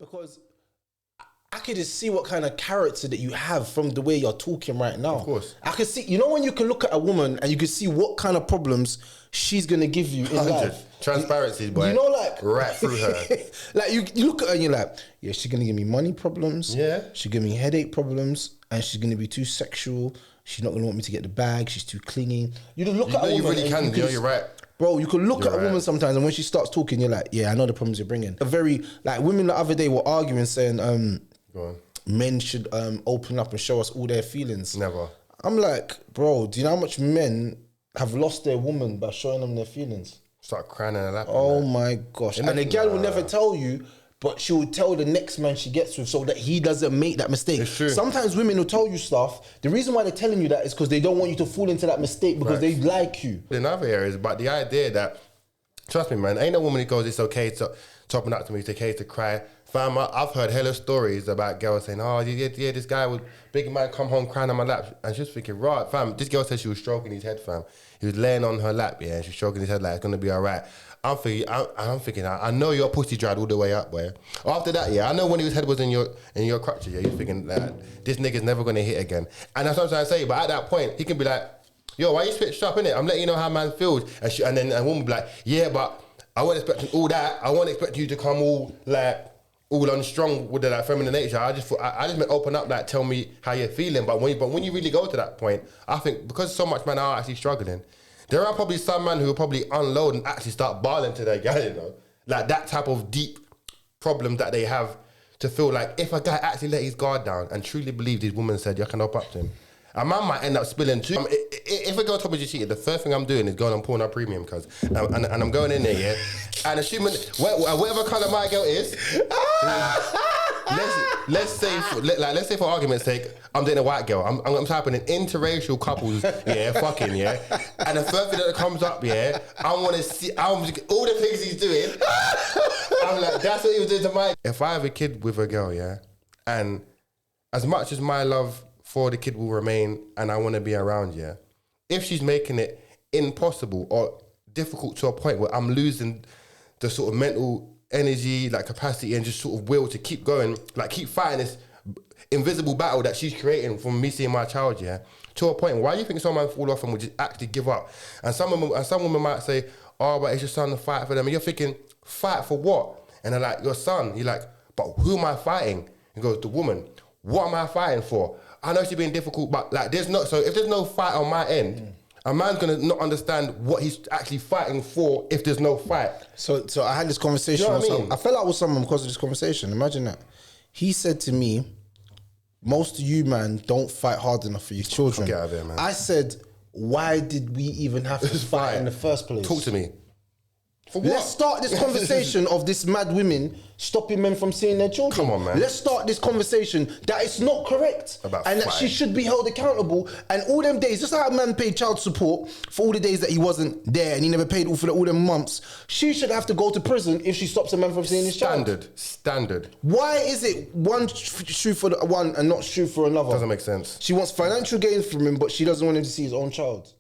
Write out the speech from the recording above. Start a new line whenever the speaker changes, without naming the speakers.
because I could just see what kind of character that you have from the way you're talking right now.
Of course.
I can see, you know, when you can look at a woman and you can see what kind of problems she's going to give you in
100.
life.
Transparency, boy.
You know, like...
right through her.
Like, you look at her and you're like, yeah, she's going to give me money problems.
Yeah.
She's going to give me headache problems. And she's going to be too sexual. She's not going to want me to get the bag. She's too clingy. You just look at a woman.
You really can, you're right.
Bro, you can look at a woman sometimes, and when she starts talking, you're like, yeah, I know the problems you're bringing. A very, like, women the other day were arguing, saying,
Go on.
men should open up and show us all their feelings.
Never.
I'm like, bro, do you know how much men have lost their woman by showing them their feelings?
Start crying in her lap.
Oh my gosh. And the girl will never tell you, but she will tell the next man she gets with so that he doesn't make that mistake.
It's true.
Sometimes women will tell you stuff. The reason why they're telling you that is because they don't want you to fall into that mistake because they like you.
In other areas, but the idea that, trust me, man, ain't no woman who goes, it's okay to open up to me, it's okay to cry. Fam, I've heard hella stories about girls saying, oh, yeah, this guy would, big man come home crying on my lap. And she was thinking, right, fam, this girl said she was stroking his head, fam. He was laying on her lap, yeah, and she was stroking his head like, it's going to be all right. I'm thinking, I know your pussy dried all the way up, boy. After that, yeah, I know when his head was in your crutches, yeah, you're thinking, like, this nigga's never going to hit again. And that's what I'm trying to say, but at that point, he can be like, yo, why you switched up, innit? I'm letting you know how man feels. And then a woman will be like, yeah, but I wasn't expecting all that. I wasn't expecting you to come all unstrung with the like feminine nature. I just meant open up, like tell me how you're feeling. But when you really go to that point, I think because so much men are actually struggling, there are probably some men who will probably unload and actually start bawling to their guy, you know, like that type of deep problem that they have to feel like if a guy actually let his guard down and truly believed his woman said, "You can open up to him." A man might end up spilling too. If a girl told me to cheat, the first thing I'm doing is going on Pornhub Premium, cuz, and I'm going in there, yeah, and assuming whatever colour my girl is, let's say for argument's sake, I'm dating a white girl. I'm typing in interracial couples, yeah, fucking, yeah, and the first thing that comes up, yeah, I want to see all the things he's doing. I'm like, that's what he was doing to my. If I have a kid with a girl, yeah, and as much as my love for the kid will remain and I want to be around, yeah, if she's making it impossible or difficult to a point where I'm losing the sort of mental energy, like capacity and just sort of will to keep going, like keep fighting this invisible battle that she's creating from me seeing my child, yeah, to a point, why do you think someone fall off and would just actually give up? And some women might say, oh, but it's your son to fight for them. And you're thinking, fight for what? And they're like, your son. You're like, but who am I fighting? He goes, the woman. What am I fighting for? I know she's being difficult, but like so if there's no fight on my end, a man's gonna not understand what he's actually fighting for if there's no fight.
So I had this conversation
You know what I mean?
I fell out with someone because of this conversation. Imagine that. He said to me, most of you man don't fight hard enough for your children.
Get out of here, man.
I said, why did we even have to fight in the first place?
Talk to me. For what?
Let's start this conversation of this mad women stopping men from seeing their children.
Come on, man.
Let's start this conversation that it's not correct and that she should be held accountable. And all them days, just like a man paid child support for all the days that he wasn't there and he never paid for all them months, she should have to go to prison if she stops a man from seeing his child.
Standard.
Why is it one shoe for the one and not shoe for another?
Doesn't make sense.
She wants financial gains from him, but she doesn't want him to see his own child.